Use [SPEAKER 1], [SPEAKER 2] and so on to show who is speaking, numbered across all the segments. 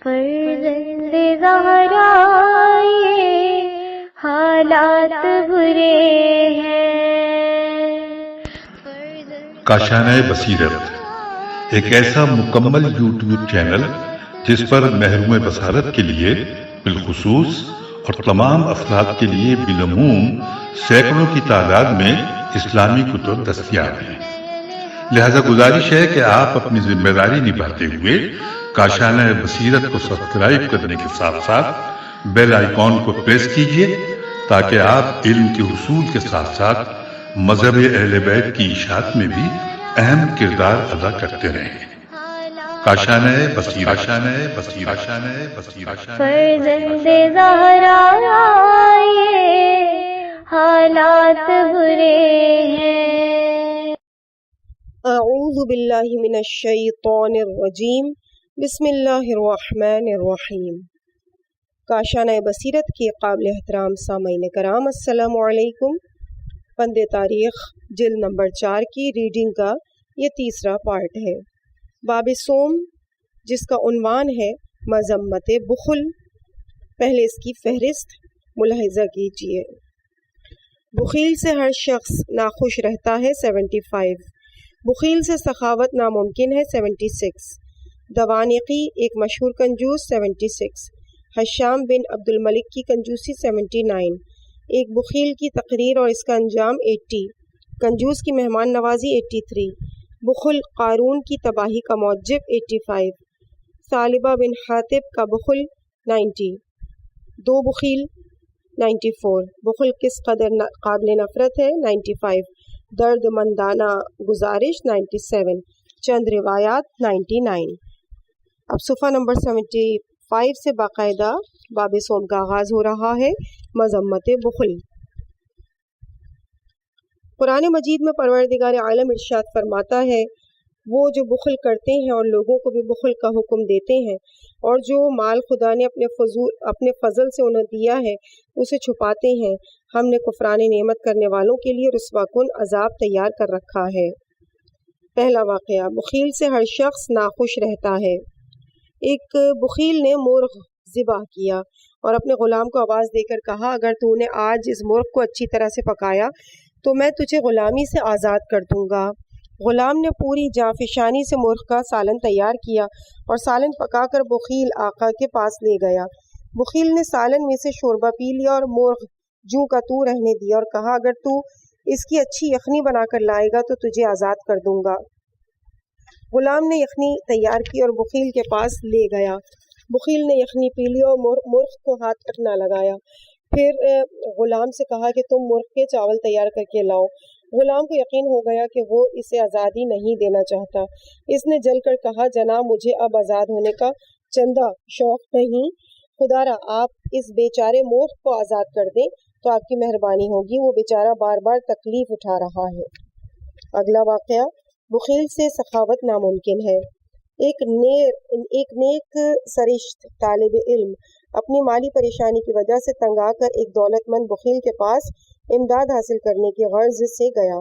[SPEAKER 1] فرزند زہرا یہ حالات برے ہیں۔
[SPEAKER 2] کاشانۂ بصیرت ایک ایسا مکمل یوٹیوب چینل جس پر محروم بصارت کے لیے بالخصوص اور تمام افراد کے لیے بالعموم سینکڑوں کی تعداد میں اسلامی کتب دستیاب ہیں۔ لہذا گزارش ہے کہ آپ اپنی ذمہ داری نبھاتے ہوئے کاشانۂ بصیرت کو سبسکرائب کرنے کے ساتھ ساتھ بیل آئیکن کو پریس کیجیے تاکہ آپ علم کے حصول کے ساتھ ساتھ مذہب اہل بیت کی اشاعت میں بھی اہم کردار ادا کرتے رہیں۔ کاشانۂ بصیرت، کاشانۂ بصیرت، کاشانۂ بصیرت۔
[SPEAKER 1] فرزند زہرا یہ حالات برے ہیں۔
[SPEAKER 3] اعوذ باللہ من الشیطان الرجیم، بسم اللہ الرحمن الرحیم۔ کاشانۂ بصیرت کے قابل احترام سامعین کرام، السلام علیکم۔ بند تاریخ جلد نمبر 4 کی ریڈنگ کا یہ تیسرا پارٹ ہے۔ باب صوم، جس کا عنوان ہے مذمت بخل۔ پہلے اس کی فہرست ملاحظہ کیجیے۔ بخیل سے ہر شخص ناخوش رہتا ہے 75، بخیل سے سخاوت ناممکن ہے 76، دوانقی ایک مشہور کنجوس 76، حشام بن عبد الملک کی کنجوسی 79، ایک بخیل کی تقریر اور اس کا انجام 80، کنجوس کی مہمان نوازی 83، بخل قارون کی تباہی کا موجب 85، ثعلبہ بن حاطب کا بخل 90، دو بخیل 94، بخل کس قدر قابل نفرت ہے 95، درد مندانہ گزارش 97، چند روایات 99۔ اب صفحہ نمبر 75 سے باقاعدہ باب صوم کا آغاز ہو رہا ہے، مذمت بخل۔ قرآن مجید میں پروردگار عالم ارشاد فرماتا ہے، وہ جو بخل کرتے ہیں اور لوگوں کو بھی بخل کا حکم دیتے ہیں، اور جو مال خدا نے اپنے فضل سے انہیں دیا ہے اسے چھپاتے ہیں، ہم نے کفران نعمت کرنے والوں کے لیے رسوا کن عذاب تیار کر رکھا ہے۔ پہلا واقعہ، بخیل سے ہر شخص ناخوش رہتا ہے۔ ایک بخیل نے مرغ ذبح کیا اور اپنے غلام کو آواز دے کر کہا، اگر تو نے آج اس مرغ کو اچھی طرح سے پکایا تو میں تجھے غلامی سے آزاد کر دوں گا۔ غلام نے پوری جانفشانی سے مرغ کا سالن تیار کیا اور سالن پکا کر بخیل آقا کے پاس لے گیا۔ بخیل نے سالن میں سے شوربہ پی لیا اور مرغ جوں کا تو رہنے دیا اور کہا، اگر تو اس کی اچھی یخنی بنا کر لائے گا تو تجھے آزاد کر دوں گا۔ غلام نے یخنی تیار کی اور بخیل کے پاس لے گیا۔ بخیل نے یخنی پی لی اور مرغ کو ہاتھ تک نہ لگایا۔ پھر غلام سے کہا کہ تم مرغ کے چاول تیار کر کے لاؤ۔ غلام کو یقین ہو گیا کہ وہ اسے آزادی نہیں دینا چاہتا۔ اس نے جل کر کہا، جناب مجھے اب آزاد ہونے کا چندہ شوق نہیں، خدا را آپ اس بیچارے مرغ کو آزاد کر دیں تو آپ کی مہربانی ہوگی، وہ بیچارہ بار بار تکلیف اٹھا رہا ہے۔ اگلا واقعہ، بخیل سے سخاوت ناممکن ہے۔ ایک نیک سرشت طالب علم اپنی مالی پریشانی کی وجہ سے تنگ آ کر ایک دولت مند بخیل کے پاس امداد حاصل کرنے کی غرض سے گیا۔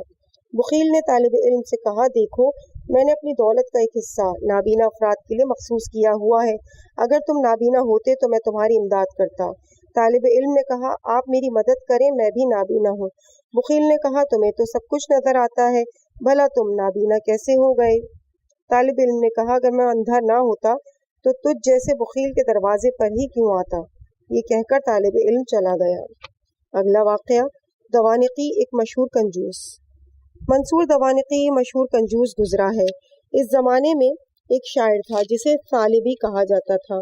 [SPEAKER 3] بخیل نے طالب علم سے کہا، دیکھو میں نے اپنی دولت کا ایک حصہ نابینا افراد کے لیے مخصوص کیا ہوا ہے، اگر تم نابینا ہوتے تو میں تمہاری امداد کرتا۔ طالب علم نے کہا، آپ میری مدد کریں، میں بھی نابینا ہوں۔ بخیل نے کہا، تمہیں تو سب کچھ نظر آتا ہے، بھلا تم نابینا کیسے ہو گئے؟ طالب علم نے کہا، اگر میں اندھا نہ ہوتا تو تجھ جیسے بخیل کے دروازے پر ہی کیوں آتا؟ یہ کہہ کر طالب علم چلا گیا۔ اگلا واقعہ، دوانقی ایک مشہور کنجوس۔ منصور دوانقی مشہور کنجوس گزرا ہے۔ اس زمانے میں ایک شاعر تھا جسے ثعلبی کہا جاتا تھا۔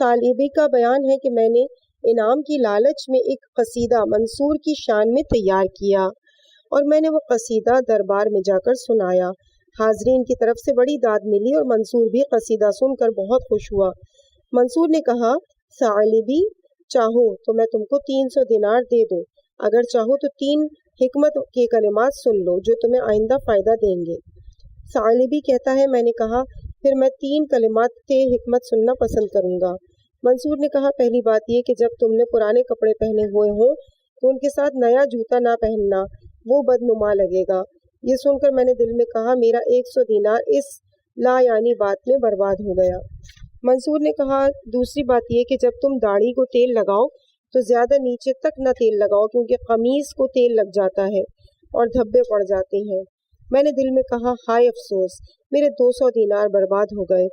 [SPEAKER 3] ثعلبی کا بیان ہے کہ میں نے انعام کی لالچ میں ایک قصیدہ منصور کی شان میں تیار کیا اور میں نے وہ قصیدہ دربار میں جا کر سنایا۔ حاضرین کی طرف سے بڑی داد ملی اور منصور بھی قصیدہ سن کر بہت خوش ہوا۔ منصور نے کہا، ثعلبی چاہو تو میں تم کو 300 دینار دے دوں، اگر چاہو تو 3 حکمت کے کلمات سن لو جو تمہیں آئندہ فائدہ دیں گے۔ ثعلبی کہتا ہے، میں نے کہا پھر میں 3 کلمات حکمت سننا پسند کروں گا۔ منصور نے کہا، پہلی بات یہ کہ جب تم نے پرانے کپڑے پہنے ہوئے ہوں تو ان کے ساتھ نیا جوتا نہ پہننا، وہ بدنما لگے گا۔ یہ سن کر میں نے دل میں کہا، میرا 100 دینار اس لا یعنی بات میں برباد ہو گیا۔ منصور نے کہا دوسری بات یہ کہ جب تم داڑھی کو تیل لگاؤ تو زیادہ نیچے تک نہ تیل لگاؤ کیونکہ قمیص کو تیل لگ جاتا ہے اور دھبے پڑ جاتے ہیں۔ میں نے دل میں کہا ہائے افسوس، میرے 200 دینار برباد ہو گئے۔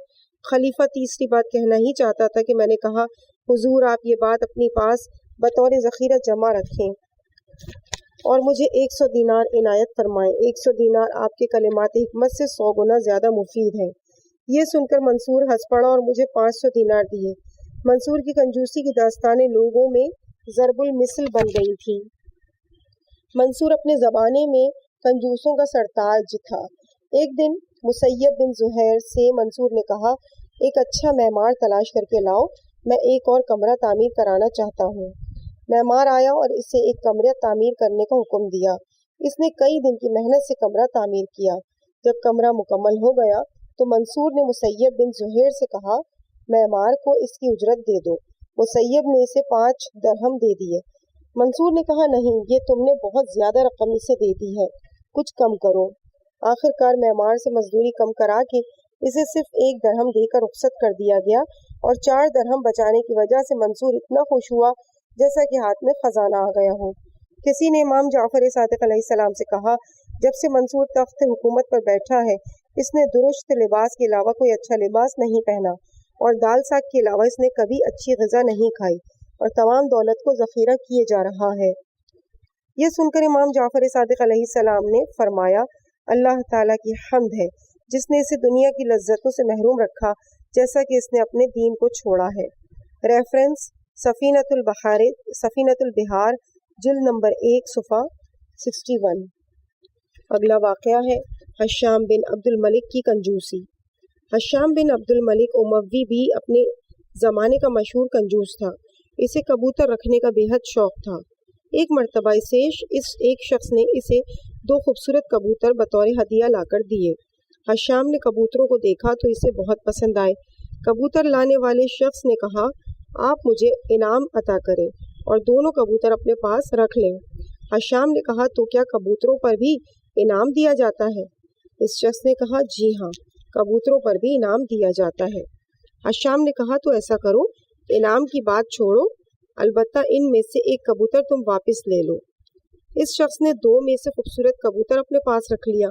[SPEAKER 3] خلیفہ تیسری بات کہنا ہی چاہتا تھا کہ میں نے کہا حضور آپ یہ بات اپنی پاس بطور ذخیرہ جمع رکھیں اور مجھے 100 دینار عنایت فرمائیں۔ 100 دینار آپ کے کلمات حکمت سے 100 گنا زیادہ مفید ہے۔ یہ سن کر منصور ہنس پڑا اور مجھے 500 دینار دیے۔ منصور کی کنجوسی کی داستانیں لوگوں میں ضرب المثل بن گئی تھی۔ منصور اپنے زمانے میں کنجوسوں کا سرتاج تھا۔ ایک دن مسیب بن زہیر سے منصور نے کہا ایک اچھا معمار تلاش کر کے لاؤ، میں ایک اور کمرہ تعمیر کرانا چاہتا ہوں۔ معمار آیا اور اسے ایک کمرہ تعمیر کرنے کا حکم دیا۔ اس نے کئی دن کی محنت سے کمرہ تعمیر کیا۔ جب کمرہ مکمل ہو گیا تو منصور نے مسیب بن زہیر سے کہا معمار کو اس کی اجرت دے دو۔ مسیب نے اسے 5 درہم دے دیے۔ منصور نے کہا نہیں، یہ تم نے بہت زیادہ رقم اسے دے دی ہے، کچھ کم کرو۔ آخر کار معمار سے مزدوری کم کرا کے اسے صرف 1 درہم دے کر رخصت کر دیا گیا اور 4 درہم بچانے کی وجہ سے منصور اتنا خوش ہوا جیسا کہ ہاتھ میں خزانہ آ گیا ہو۔ کسی نے امام جعفر صادق علیہ السلام سے کہا جب سے منصور تخت حکومت پر بیٹھا ہے اس نے درست لباس کے علاوہ کوئی اچھا لباس نہیں پہنا اور دال ساگ کے علاوہ اس نے کبھی اچھی غذا نہیں کھائی اور تمام دولت کو ذخیرہ کیے جا رہا ہے۔ یہ سن کر امام جعفر صادق علیہ السلام نے فرمایا اللہ تعالیٰ کی حمد ہے جس نے اسے دنیا کی لذتوں سے محروم رکھا جیسا کہ اس نے اپنے دین کو چھوڑا ہے۔ ریفرنس سفینۃ البحار جلد نمبر 1 صفحہ 61۔ اگلا واقعہ ہے حشام بن عبد الملک کی کنجوسی۔ حشام بن عبد الملک اموی بھی اپنے زمانے کا مشہور کنجوس تھا۔ اسے کبوتر رکھنے کا بے حد شوق تھا۔ ایک مرتبہ ایک شخص نے اسے 2 خوبصورت کبوتر بطور ہدیہ لا کر دیے۔ حشام نے کبوتروں کو دیکھا تو اسے بہت پسند آئے۔ کبوتر لانے والے شخص نے کہا آپ مجھے انعام عطا کریں اور دونوں کبوتر اپنے پاس رکھ لیں۔ حشام نے کہا تو کیا کبوتروں پر بھی انعام دیا جاتا ہے؟ اس شخص نے کہا جی ہاں، کبوتروں پر بھی انعام دیا جاتا ہے۔ حشام نے کہا تو ایسا کرو، انعام کی بات چھوڑو، البتہ ان میں سے ایک کبوتر تم واپس لے لو۔ اس شخص نے 2 میں سے خوبصورت کبوتر اپنے پاس رکھ لیا۔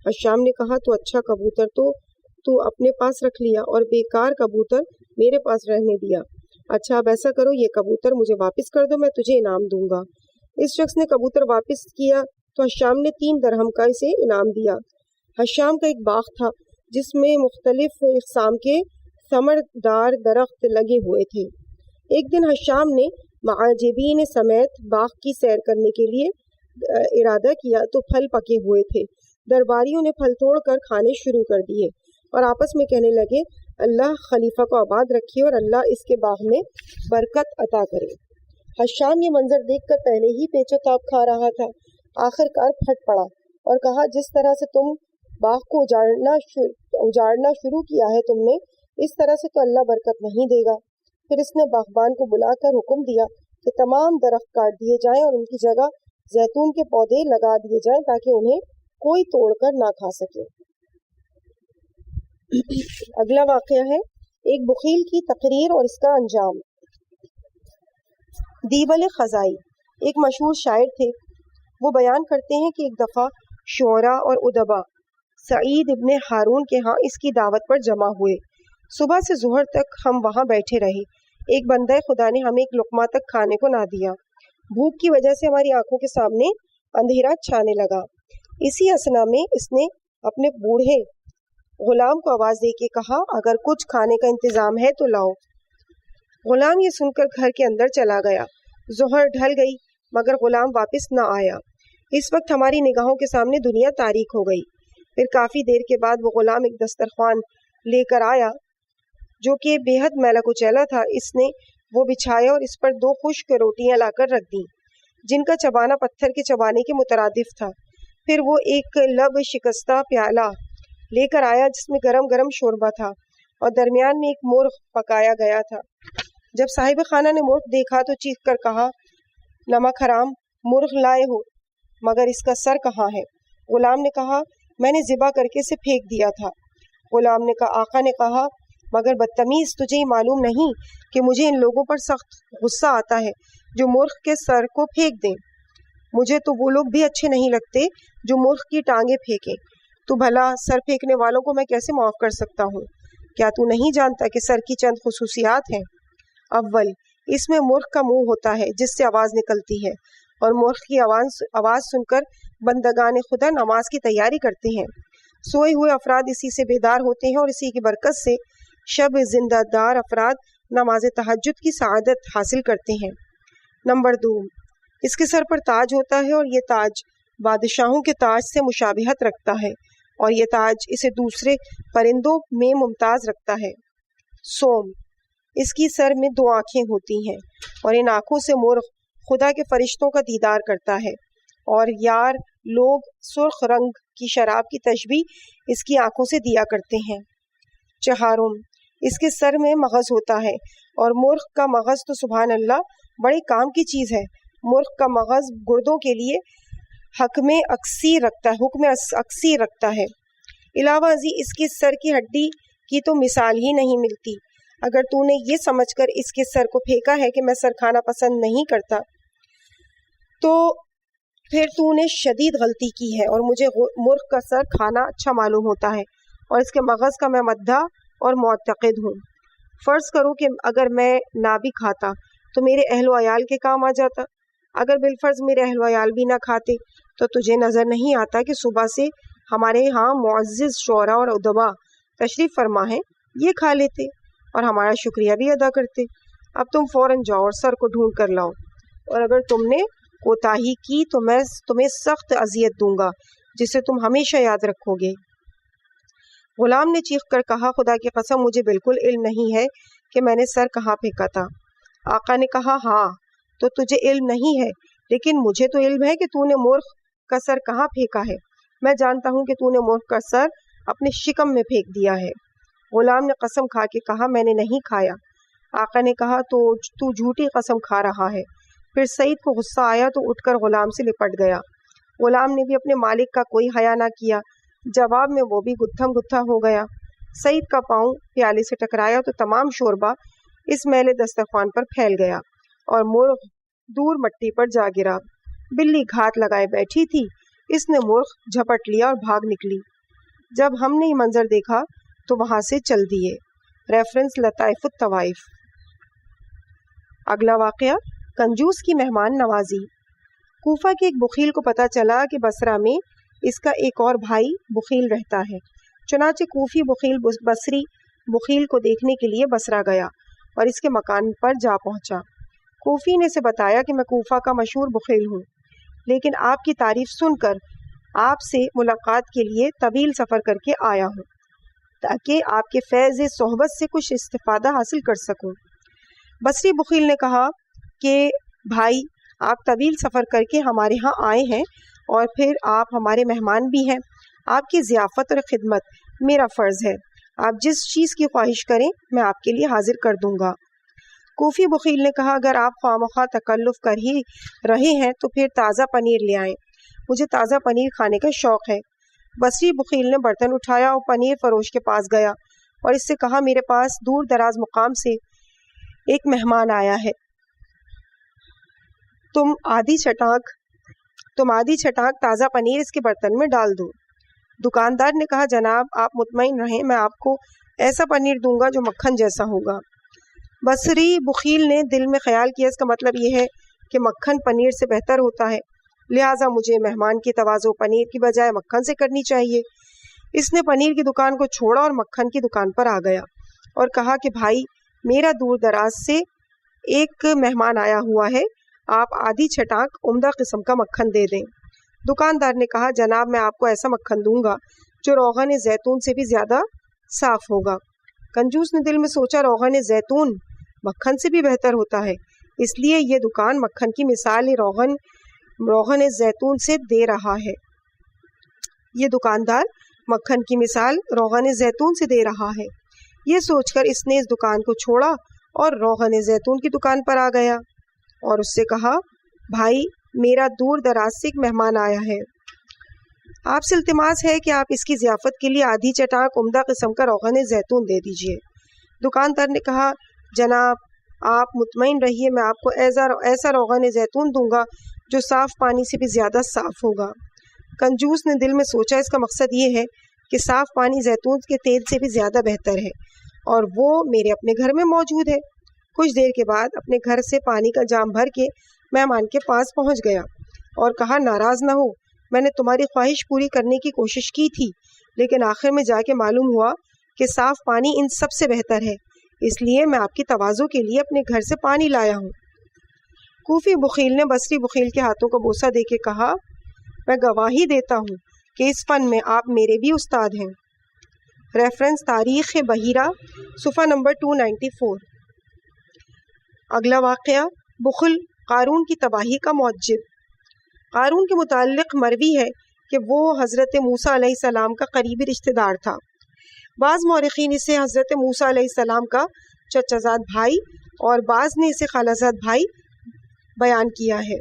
[SPEAKER 3] حشام نے کہا تو اچھا کبوتر تو اپنے پاس رکھ لیا اور بیکار کبوتر میرے پاس رہنے دیا۔ اچھا اب ایسا کرو، یہ کبوتر مجھے واپس کر دو، میں تجھے انعام دوں گا۔ اس شخص نے کبوتر واپس کیا تو حشام نے 3 درہم کا اسے انعام دیا۔ حشام کا ایک باغ تھا جس میں مختلف اقسام کے ثمردار درخت لگے ہوئے تھے۔ ایک دن حشام نے معجبین سمیت باغ کی سیر کرنے کے لیے ارادہ کیا تو پھل پکے ہوئے تھے۔ درباریوں نے پھل توڑ کر کھانے شروع کر دیے اور آپس میں کہنے لگے اللہ خلیفہ کو آباد رکھے اور اللہ اس کے باغ میں برکت عطا کرے۔ حشام یہ منظر دیکھ کر پہلے ہی پیچ و تاب کھا رہا تھا، آخر کار پھٹ پڑا اور کہا جس طرح سے تم باغ کو اجاڑنا شروع کیا ہے تم نے، اس طرح سے تو اللہ برکت نہیں دے گا۔ پھر اس نے باغبان کو بلا کر حکم دیا کہ تمام درخت کاٹ دیے جائیں اور ان کی جگہ زیتون کے پودے لگا دیے جائیں تاکہ انہیں کوئی توڑ کر نہ کھا سکے۔ اگلا واقعہ ہے ایک بخیل کی تقریر اور اس کا انجام۔ دیبل خزائی ایک مشہور شاعر تھے۔ وہ بیان کرتے ہیں کہ ایک دفعہ شعراء اور ادبا سعید ابن ہارون کے ہاں اس کی دعوت پر جمع ہوئے۔ صبح سے ظہر تک ہم وہاں بیٹھے رہے۔ ایک بندہ خدا نے ہمیں ایک لقمہ تک کھانے کو نہ دیا۔ بھوک کی وجہ سے ہماری آنکھوں کے سامنے اندھیرا چھانے لگا۔ اسی اثنا میں اس نے اپنے بوڑھے غلام کو آواز دے کے کہا اگر کچھ کھانے کا انتظام ہے تو لاؤ۔ غلام یہ سن کر گھر کے اندر چلا گیا۔ ظہر ڈھل گئی مگر غلام واپس نہ آیا۔ اس وقت ہماری نگاہوں کے سامنے دنیا تاریک ہو گئی۔ پھر کافی دیر کے بعد وہ غلام ایک دسترخوان لے کر آیا جو کہ بے حد میلا کچیلا تھا۔ اس نے وہ بچھایا اور اس پر 2 خشک روٹیاں لا کر رکھ دیں جن کا چبانا پتھر کے چبانے کے مترادف تھا۔ پھر وہ ایک لب شکستہ پیالہ لے کر آیا جس میں گرم گرم شوربہ تھا اور درمیان میں ایک مرغ پکایا گیا تھا۔ جب صاحب خانہ نے مرغ دیکھا تو چیخ کر کہا نمک حرام، مرغ لائے ہو مگر اس کا سر کہاں ہے؟ غلام نے کہا میں نے ذبح کر کے اسے پھینک دیا تھا۔ غلام نے کہا آقا نے کہا مگر بدتمیز تجھے یہ معلوم نہیں کہ مجھے ان لوگوں پر سخت غصہ آتا ہے جو مرغ کے سر کو پھینک دیں۔ مجھے تو وہ لوگ بھی اچھے نہیں لگتے جو مرغ کی ٹانگیں پھینکیں۔ تو بھلا سر پھینکنے والوں کو میں کیسے معاف کر سکتا ہوں؟ کیا تو نہیں جانتا کہ سر کی چند خصوصیات ہیں؟ اول، اس میں مرغ کا منہ ہوتا ہے جس سے آواز نکلتی ہے، اور مرغ کی آواز سن کر بندگان خدا نماز کی تیاری کرتے ہیں۔ سوئے ہوئے افراد اسی سے بیدار ہوتے ہیں، اور اسی کی برکت سے شب زندہ دار افراد نماز تہجد کی سعادت حاصل کرتے ہیں۔ نمبر 2، اس کے سر پر تاج ہوتا ہے، اور یہ تاج بادشاہوں کے تاج سے مشابہت رکھتا ہے، اور یہ تاج اسے دوسرے پرندوں میں ممتاز رکھتا ہے۔ سوم، اس کی سر میں 2 آنکھیں ہوتی ہیں، اور ان آنکھوں سے مرغ خدا کے فرشتوں کا دیدار کرتا ہے، اور یار لوگ سرخ رنگ کی شراب کی تشبیہ اس کی آنکھوں سے دیا کرتے ہیں۔ چہارم، اس کے سر میں مغز ہوتا ہے، اور مرغ کا مغز تو سبحان اللہ بڑے کام کی چیز ہے۔ مرغ کا مغز گردوں کے لیے حکم اکثیر رکھتا ہے۔ علاوہ ازیں اس کے سر کی ہڈی کی تو مثال ہی نہیں ملتی۔ اگر تو نے یہ سمجھ کر اس کے سر کو پھینکا ہے کہ میں سر کھانا پسند نہیں کرتا، تو پھر تو نے شدید غلطی کی ہے، اور مجھے مرغ کا سر کھانا اچھا معلوم ہوتا ہے، اور اس کے مغز کا میں مدعا اور معتقد ہوں۔ فرض کرو کہ اگر میں نہ بھی کھاتا تو میرے اہل و عیال کے کام آ جاتا۔ اگر بالفرض میرے اہل و عیال بھی نہ کھاتے تو تجھے نظر نہیں آتا کہ صبح سے ہمارے ہاں معزز شعراء اور ادبا تشریف فرما ہیں، یہ کھا لیتے اور ہمارا شکریہ بھی ادا کرتے۔ اب تم فوراً جاؤ اور سر کو ڈھونڈ کر لاؤ، اور اگر تم نے کوتاہی کی تو میں تمہیں سخت اذیت دوں گا جسے تم ہمیشہ یاد رکھو گے۔ غلام نے چیخ کر کہا، خدا کی قسم مجھے بالکل علم نہیں ہے کہ میں نے سر کہاں پھینکا تھا۔ آقا نے کہا، ہاں تو تجھے علم نہیں ہے، لیکن مجھے تو علم ہے کہ تو نے مرغ کا سر کہاں پھینکا ہے۔ میں جانتا ہوں کہ تو نے مرغ کا سر اپنے شکم میں پھینک دیا ہے۔ غلام نے قسم کھا کے کہا، میں نے نہیں کھایا۔ آقا نے کہا، تو جھوٹی قسم کھا رہا ہے۔ پھر سعید کو غصہ آیا تو اٹھ کر غلام سے لپٹ گیا۔ غلام نے بھی اپنے مالک کا کوئی حیا نہ کیا، جواب میں وہ بھی گتھم گتھا ہو گیا۔ سعید کا پاؤں پیالے سے ٹکرایا تو تمام شوربہ اس میلے دسترخوان پر پھیل گیا، اور مرغ دور مٹی پر جا گرا۔ بلی گھات لگائے بیٹھی تھی، اس نے مرغ جھپٹ لیا اور بھاگ نکلی۔ جب ہم نے یہ منظر دیکھا تو وہاں سے چل دیے۔ ریفرنس لطائف الطوائف۔ اگلا واقعہ، کنجوس کی مہمان نوازی۔ کوفہ کے ایک بخیل کو پتہ چلا کہ بصرہ میں اس کا ایک اور بھائی بخیل رہتا ہے، چنانچہ کوفی بخیل بصری بخیل کو دیکھنے کے لیے بصرہ گیا اور اس کے مکان پر جا پہنچا۔ کوفی نے اسے بتایا کہ میں کوفہ کا مشہور بخیل ہوں، لیکن آپ کی تعریف سن کر آپ سے ملاقات کے لیے طویل سفر کر کے آیا ہوں تاکہ آپ کے فیض صحبت سے کچھ استفادہ حاصل کر سکوں۔ بصری بخیل نے کہا کہ بھائی، آپ طویل سفر کر کے ہمارے ہاں آئے ہیں اور پھر آپ ہمارے مہمان بھی ہیں۔ آپ کی ضیافت اور خدمت میرا فرض ہے۔ آپ جس چیز کی خواہش کریں میں آپ کے لیے حاضر کر دوں گا۔ کوفی بخیل نے کہا، اگر آپ خواہ تکلف کر ہی رہے ہیں تو پھر تازہ پنیر لے آئیں، مجھے تازہ پنیر کھانے کا شوق ہے۔ بصری بخیل نے برتن اٹھایا اور پنیر فروش کے پاس گیا اور اس سے کہا، میرے پاس دور دراز مقام سے ایک مہمان آیا ہے، تم آدھی چھٹانک تازہ پنیر اس کے برتن میں ڈال دو۔ دکاندار نے کہا، جناب آپ مطمئن رہیں، میں آپ کو ایسا پنیر دوں گا جو مکھن جیسا ہوگا۔ بصری بخیل نے دل میں خیال کیا، اس کا مطلب یہ ہے کہ مکھن پنیر سے بہتر ہوتا ہے، لہٰذا مجھے مہمان کی تواضع پنیر کی بجائے مکھن سے کرنی چاہیے۔ اس نے پنیر کی دکان کو چھوڑا اور مکھن کی دکان پر آ گیا اور کہا کہ بھائی، میرا دور دراز سے ایک مہمان آیا ہوا ہے، آپ آدھی چھٹانک عمدہ قسم کا مکھن دے دیں۔ دکاندار نے کہا، جناب میں آپ کو ایسا مکھن دوں گا جو روغن زیتون سے بھی زیادہ صاف ہوگا۔ کنجوس نے دل میں سوچا، روغن زیتون مکھن سے بھی بہتر ہوتا ہے، اس لیے یہ دکان مکھن کی مثال روغن زیتون سے دے رہا ہے۔ یہ دکاندار مکھن کی مثال روغن زیتون سے دے رہا ہے۔ یہ سوچ کر اس نے اس دکان کو چھوڑا اور روغن زیتون کی دکان پر آ گیا اور اس سے کہا، بھائی میرا دور دراز سے ایک مہمان آیا ہے، آپ سے التماس ہے کہ آپ اس کی ضیافت کے لیے آدھی چٹاک عمدہ قسم کا روغن زیتون دے دیجیے۔ دکاندار نے کہا جناب آپ مطمئن رہیے، میں آپ کو ایسا روغن زیتون دوں گا جو صاف پانی سے بھی زیادہ صاف ہوگا۔ کنجوس نے دل میں سوچا اس کا مقصد یہ ہے کہ صاف پانی زیتون کے تیل سے بھی زیادہ بہتر ہے اور وہ میرے اپنے گھر میں موجود ہے۔ کچھ دیر کے بعد اپنے گھر سے پانی کا جام بھر کے مہمان کے پاس پہنچ گیا اور کہا ناراض نہ ہو، میں نے تمہاری خواہش پوری کرنے کی کوشش کی تھی، لیکن آخر میں جا کے معلوم ہوا کہ صاف پانی ان سب سے بہتر ہے، اس لیے میں آپ کی تواضع کے لیے اپنے گھر سے پانی لایا ہوں۔ کوفی بخیل نے بصری بخیل کے ہاتھوں کو بوسہ دے کے کہا میں گواہی دیتا ہوں کہ اس فن میں آپ میرے بھی استاد ہیں۔ ریفرنس تاریخ بحیرہ صفحہ نمبر 294۔ اگلا واقعہ بخل قارون کی تباہی کا موجب۔ قارون کے متعلق مروی ہے کہ وہ حضرت موسیٰ علیہ السلام کا قریبی رشتہ دار تھا۔ بعض مورخین اسے حضرت موسیٰ علیہ السلام کا چچا زاد بھائی اور بعض نے اسے خالہ زاد بھائی بیان کیا ہے۔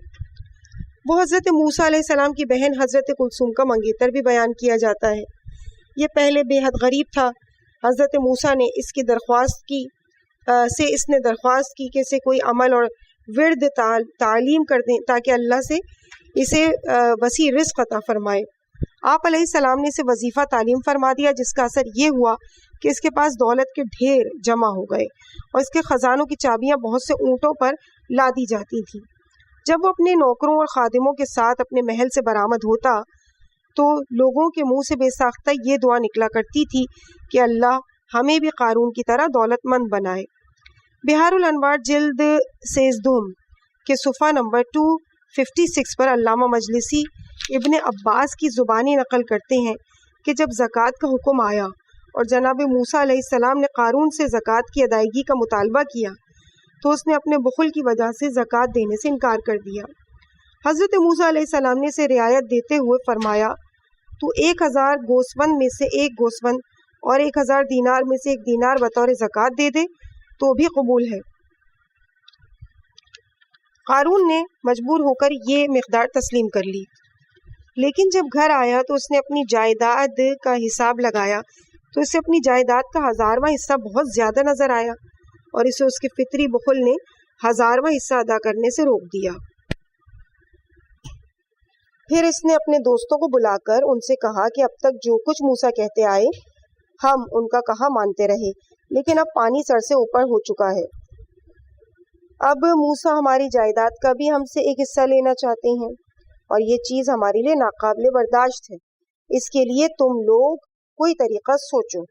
[SPEAKER 3] وہ حضرت موسیٰ علیہ السلام کی بہن حضرت کلثوم کا منگیتر بھی بیان کیا جاتا ہے۔ یہ پہلے بے حد غریب تھا۔ حضرت موسیٰ نے اس نے درخواست کی کہ اسے کوئی عمل اور ورد تعلیم کر دیں تاکہ اللہ سے اسے وسیع رزق عطا فرمائے۔ آپ علیہ السلام نے اسے وظیفہ تعلیم فرما دیا، جس کا اثر یہ ہوا کہ اس کے پاس دولت کے ڈھیر جمع ہو گئے اور اس کے خزانوں کی چابیاں بہت سے اونٹوں پر لادی جاتی تھیں۔ جب وہ اپنے نوکروں اور خادموں کے ساتھ اپنے محل سے برآمد ہوتا تو لوگوں کے منہ سے بے ساختہ یہ دعا نکلا کرتی تھی کہ اللہ ہمیں بھی قارون کی طرح دولت مند بنائے۔ بہار الانوار جلد 16 کے صفحہ نمبر 256 پر علامہ مجلسی ابن عباس کی زبانی نقل کرتے ہیں کہ جب زکوٰۃ کا حکم آیا اور جناب موسیٰ علیہ السلام نے قارون سے زکوٰۃ کی ادائیگی کا مطالبہ کیا تو اس نے اپنے بخل کی وجہ سے زکوٰۃ دینے سے انکار کر دیا۔ حضرت موسیٰ علیہ السلام نے اسے رعایت دیتے ہوئے فرمایا تو 1000 گوسفند میں سے ایک گوسفند اور 1000 دینار میں سے ایک دینار بطور زکوٰۃ دے دے تو بھی قبول ہے۔ قارون نے مجبور ہو کر یہ مقدار تسلیم کر لی، لیکن جب گھر آیا تو اس نے اپنی جائیداد کا حساب لگایا تو اسے اپنی جائیداد کا 1000واں حصہ بہت زیادہ نظر آیا اور اسے اس کے فطری بخل نے 1000واں حصہ ادا کرنے سے روک دیا۔ پھر اس نے اپنے دوستوں کو بلا کر ان سے کہا کہ اب تک جو کچھ موسیٰ کہتے آئے ہم ان کا کہا مانتے رہے، لیکن اب پانی سر سے اوپر ہو چکا ہے۔ اب موسیٰ ہماری جائیداد کا بھی ہم سے ایک حصہ لینا چاہتے ہیں اور یہ چیز ہمارے لیے ناقابل برداشت ہے، اس کے لیے تم لوگ کوئی طریقہ سوچو۔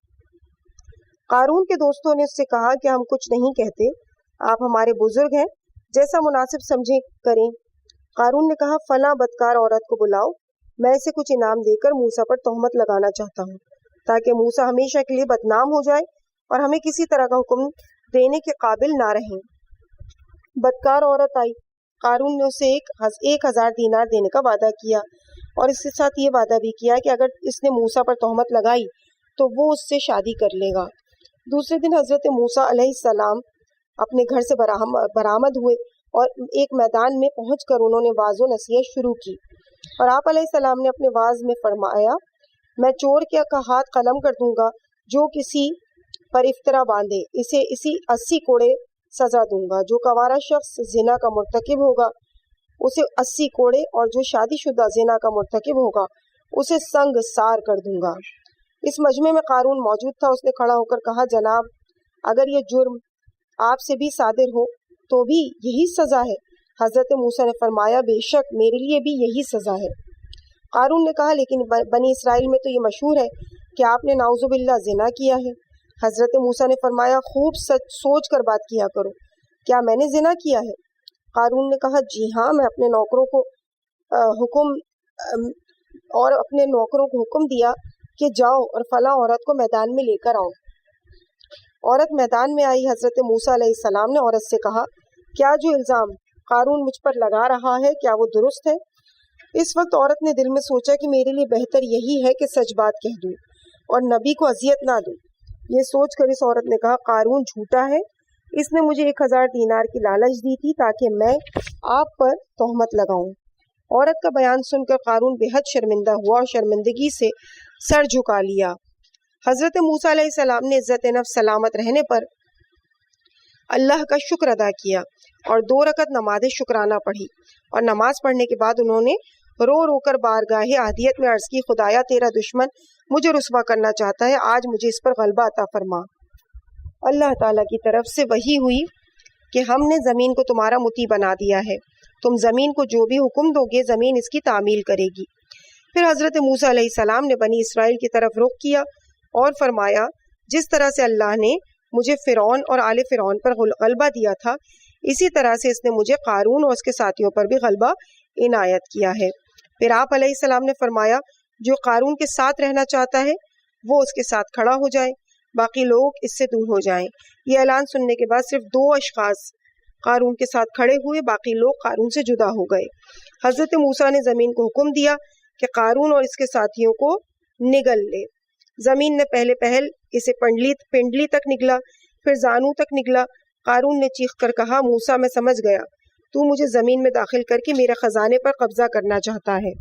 [SPEAKER 3] قارون کے دوستوں نے اس سے کہا کہ ہم کچھ نہیں کہتے، آپ ہمارے بزرگ ہیں، جیسا مناسب سمجھیں کریں۔ قارون نے کہا فلاں بدکار عورت کو بلاؤ، میں اسے کچھ انعام دے کر موسیٰ پر تہمت لگانا چاہتا ہوں تاکہ موسیٰ ہمیشہ کے لیے بدنام ہو جائے اور ہمیں کسی طرح کا حکم دینے کے قابل نہ رہیں۔ بدکار عورت آئی۔ قارون نے اسے 1000 دینار دینے کا وعدہ کیا اور اس کے ساتھ یہ وعدہ بھی کیا کہ اگر اس نے موسیٰ پر تہمت لگائی تو وہ اس سے شادی کر لے گا۔ دوسرے دن حضرت موسیٰ علیہ السلام اپنے گھر سے برآمد ہوئے اور ایک میدان میں پہنچ کر انہوں نے واعظ و نصیحت شروع کی اور آپ علیہ السلام نے اپنے واعظ میں فرمایا میں چور کا ہاتھ قلم کر دوں گا جو کسی پر افطرا باندھے، اسے 80 کوڑے سزا دوں گا، جو کنوارا شخص زنا کا مرتکب ہوگا اسے 80 کوڑے اور جو شادی شدہ زنا کا مرتکب ہوگا اسے سنگ سار کر دوں گا۔ اس مجمع میں قارون موجود تھا۔ اس نے کھڑا ہو کر کہا جناب اگر یہ جرم آپ سے بھی صادر ہو تو بھی یہی سزا ہے؟ حضرت موسیٰ نے فرمایا بے شک میرے لیے بھی یہی سزا ہے۔ قارون نے کہا لیکن بنی اسرائیل میں تو یہ مشہور ہے کہ آپ نے نعوذ باللہ زنا کیا ہے۔ حضرت موسیٰ نے فرمایا خوب سوچ کر بات کیا کرو، کیا میں نے زنا کیا ہے؟ قارون نے کہا جی ہاں، میں اپنے نوکروں کو حکم دیا کہ جاؤ اور فلاں عورت کو میدان میں لے کر آؤ۔ عورت میدان میں آئی۔ حضرت موسیٰ علیہ السلام نے عورت سے کہا کیا جو الزام قارون مجھ پر لگا رہا ہے کیا وہ درست ہے؟ اس وقت عورت نے دل میں سوچا کہ میرے لیے بہتر یہی ہے کہ سچ بات کہہ دوں اور نبی کو اذیت نہ دوں۔ یہ سوچ کر اس عورت نے کہا قارون جھوٹا ہے، اس نے مجھے 1000 دینار کی لالچ دی تھی تاکہ میں آپ پر تہمت لگاؤں۔ عورت کا بیان سن کر قارون بے حد شرمندہ ہوا اور شرمندگی سے سر جھکا لیا۔ حضرت موسیٰ علیہ السلام نے عزت نفس سلامت رہنے پر اللہ کا شکر ادا کیا اور 2 رکعت نماز شکرانہ پڑھی، اور نماز پڑھنے کے بعد انہوں نے رو رو کر بارگاہ احدیت میں عرض کی، خدایا تیرا دشمن مجھے رسوا کرنا چاہتا ہے، آج مجھے اس پر غلبہ عطا فرما۔ اللہ تعالیٰ کی طرف سے وحی ہوئی کہ ہم نے زمین کو تمہارا مطیع بنا دیا ہے، تم زمین کو جو بھی حکم دو گے زمین اس کی تعمیل کرے گی۔ پھر حضرت موسیٰ علیہ السلام نے بنی اسرائیل کی طرف رخ کیا اور فرمایا، جس طرح سے اللہ نے مجھے فرعون اور آل فرعون پر غلبہ دیا تھا، اسی طرح سے اس نے مجھے قارون اور اس کے ساتھیوں پر بھی غلبہ عنایت کیا ہے۔ پھر آپ علیہ السلام نے فرمایا، جو قارون کے ساتھ رہنا چاہتا ہے وہ اس کے ساتھ کھڑا ہو جائے، باقی لوگ اس سے دور ہو جائیں۔ یہ اعلان سننے کے بعد صرف 2 اشخاص قارون کے ساتھ کھڑے ہوئے، باقی لوگ قارون سے جدا ہو گئے۔ حضرت موسیٰ نے زمین کو حکم دیا کہ قارون اور اس کے ساتھیوں کو نگل لے۔ زمین نے پہلے پہل اسے پنڈلی تک نگلا، پھر زانو تک نگلا۔ قارون نے چیخ کر کہا، موسیٰ میں سمجھ گیا، تو مجھے زمین میں داخل کر کے میرے خزانے پر قبضہ کرنا چاہتا ہے۔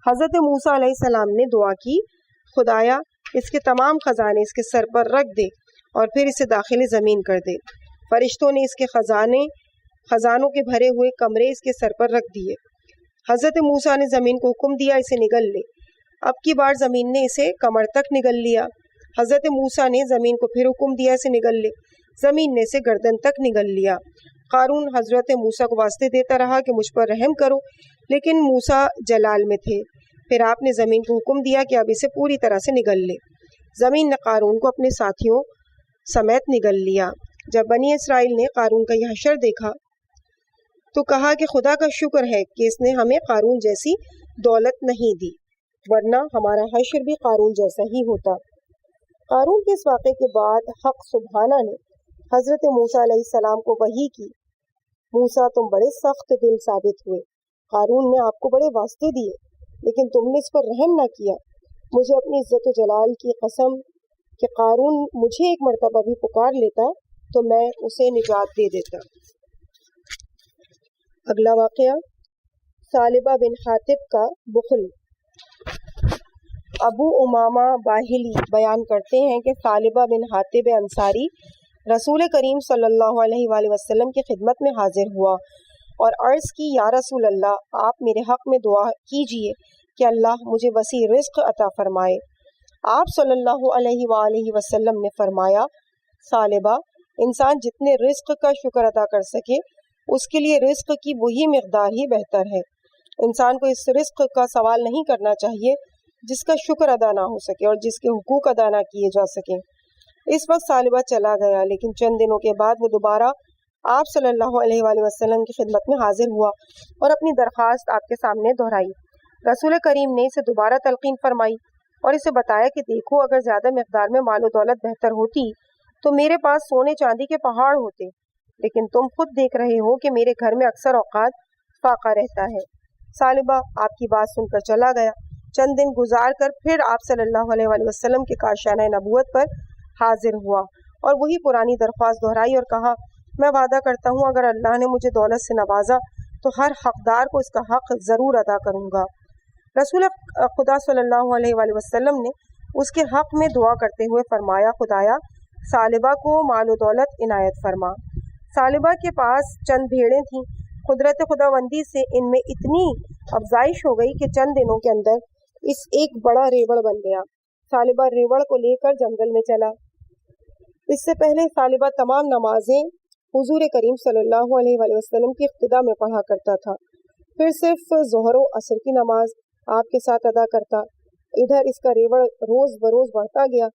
[SPEAKER 3] حضرت موسیٰ علیہ السلام نے دعا کی، خدایا اس کے تمام خزانے اس کے سر پر رکھ دے اور پھر اسے داخل زمین کر دے۔ فرشتوں نے اس کے خزانوں کے بھرے ہوئے کمرے اس کے سر پر رکھ دیے۔ حضرت موسیٰ نے زمین کو حکم دیا، اسے نگل لے۔ اب کی بار زمین نے اسے کمر تک نگل لیا۔ حضرت موسیٰ نے زمین کو پھر حکم دیا، اسے نگل لے۔ زمین نے اسے گردن تک نگل لیا۔ قارون حضرت موسیٰ کو واسطے دیتا رہا کہ مجھ پر رحم کرو، لیکن موسیٰ جلال میں تھے۔ پھر آپ نے زمین کو حکم دیا کہ اب اسے پوری طرح سے نگل لے۔ زمین نے قارون کو اپنے ساتھیوں سمیت نگل لیا۔ جب بنی اسرائیل نے قارون کا یہ حشر دیکھا تو کہا کہ خدا کا شکر ہے کہ اس نے ہمیں قارون جیسی دولت نہیں دی، ورنہ ہمارا حشر بھی قارون جیسا ہی ہوتا۔ قارون کے اس واقعے کے بعد حق سبحانہ نے حضرت موسیٰ علیہ السلام کو وحی کی، موسیٰ تم بڑے سخت دل ثابت ہوئے، قارون نے آپ کو بڑے واسطے دیے لیکن تم نے اس پر رحم نہ کیا۔ مجھے اپنی عزت و جلال کی قسم کہ قارون مجھے ایک مرتبہ بھی پکار لیتا تو میں اسے نجات دے دیتا۔ اگلا واقعہ ثعلبہ بن حاطب کا بخل۔ ابو امامہ باہلی بیان کرتے ہیں کہ ثعلبہ بن حاطب انصاری رسول کریم صلی اللہ علیہ وآلہ وسلم کی خدمت میں حاضر ہوا اور عرض کی، یا رسول اللہ، آپ میرے حق میں دعا کیجئے کہ اللہ مجھے وسیع رزق عطا فرمائے۔ آپ صلی اللہ علیہ وآلہ وسلم نے فرمایا، ثعلبہ، انسان جتنے رزق کا شکر ادا کر سکے اس کے لیے رزق کی وہی مقدار ہی بہتر ہے۔ انسان کو اس رزق کا سوال نہیں کرنا چاہیے جس کا شکر ادا نہ ہو سکے اور جس کے حقوق ادا نہ کیے جا سکیں۔ اس وقت ثعلبہ چلا گیا، لیکن چند دنوں کے بعد وہ دوبارہ آپ صلی اللہ علیہ وآلہ وسلم کی خدمت میں حاضر ہوا اور اپنی درخواست آپ کے سامنے دہرائی۔ رسول کریم نے اسے دوبارہ تلقین فرمائی اور اسے بتایا کہ دیکھو، اگر زیادہ مقدار میں مال و دولت بہتر ہوتی تو میرے پاس سونے چاندی کے پہاڑ ہوتے، لیکن تم خود دیکھ رہے ہو کہ میرے گھر میں اکثر اوقات فاقہ رہتا ہے۔ ثعلبہ آپ کی بات سن کر چلا گیا۔ چند دن گزار کر پھر آپ صلی اللہ علیہ وآلہ وسلم کے کاشانہ نبوت پر حاضر ہوا اور وہی پرانی درخواست دہرائی اور کہا، میں وعدہ کرتا ہوں اگر اللہ نے مجھے دولت سے نوازا تو ہر حقدار کو اس کا حق ضرور ادا کروں گا۔ رسول خدا صلی اللہ علیہ وآلہ وسلم نے اس کے حق میں دعا کرتے ہوئے فرمایا، خدایا ثعلبہ کو مال و دولت عنایت فرما۔ ثعلبہ کے پاس چند بھیڑیں تھیں، قدرت خداوندی سے ان میں اتنی افزائش ہو گئی کہ چند دنوں کے اندر اس ایک بڑا ریوڑ بن گیا۔ ثعلبہ ریوڑ کو لے کر جنگل میں چلا۔ اس سے پہلے ثعلبہ تمام نمازیں حضور کریم صلی اللہ علیہ وآلہ وسلم کی اقتداء میں پڑھا کرتا تھا، پھر صرف ظہر و عصر کی نماز آپ کے ساتھ ادا کرتا۔ ادھر اس کا ریوڑ روز بروز بڑھتا گیا،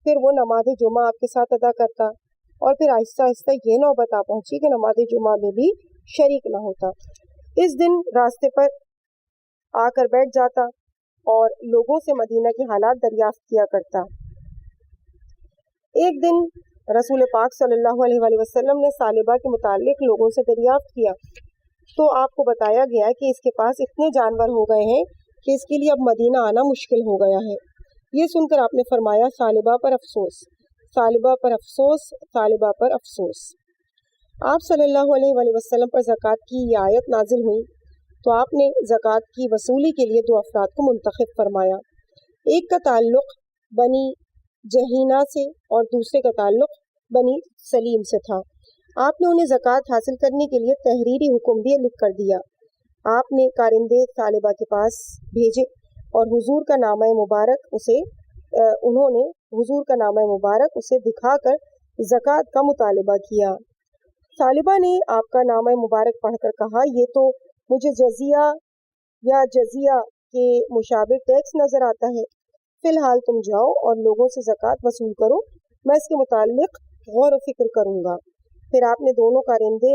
[SPEAKER 3] پھر وہ نماز جمعہ آپ کے ساتھ ادا کرتا اور پھر آہستہ آہستہ یہ نوبت آ پہنچی کہ نماز جمعہ میں بھی شریک نہ ہوتا۔ اس دن راستے پر آ کر بیٹھ جاتا اور لوگوں سے مدینہ کے حالات دریافت کیا کرتا۔ ایک دن رسول پاک صلی اللہ علیہ وآلہ وسلم نے ثعلبہ کے متعلق لوگوں سے دریافت کیا تو آپ کو بتایا گیا کہ اس کے پاس اتنے جانور ہو گئے ہیں کہ اس کے لیے اب مدینہ آنا مشکل ہو گیا ہے۔ یہ سن کر آپ نے فرمایا، ثعلبہ پر افسوس، ثعلبہ پر افسوس، ثعلبہ پر افسوس۔ آپ صلی اللہ علیہ وآلہ وسلم پر زکوٰۃ کی یہ آیت نازل ہوئی تو آپ نے زکوٰۃ کی وصولی کے لیے 2 افراد کو منتخب فرمایا۔ ایک کا تعلق بنی جہینہ سے اور دوسرے کا تعلق بنی سلیم سے تھا۔ آپ نے انہیں زکوٰۃ حاصل کرنے کے لیے تحریری حکم بھی لکھ کر دیا۔ آپ نے کارندے طالبہ کے پاس بھیجے اور حضور کا نامہ مبارک اسے دکھا کر زکوٰۃ کا مطالبہ کیا۔ طالبہ نے آپ کا نامہ مبارک پڑھ کر کہا، یہ تو مجھے جزیہ یا جزیہ کے مشابہ ٹیکس نظر آتا ہے، فی الحال تم جاؤ اور لوگوں سے زکوٰۃ وصول کرو، میں اس کے متعلق غور و فکر کروں گا۔ پھر آپ نے دونوں کارندے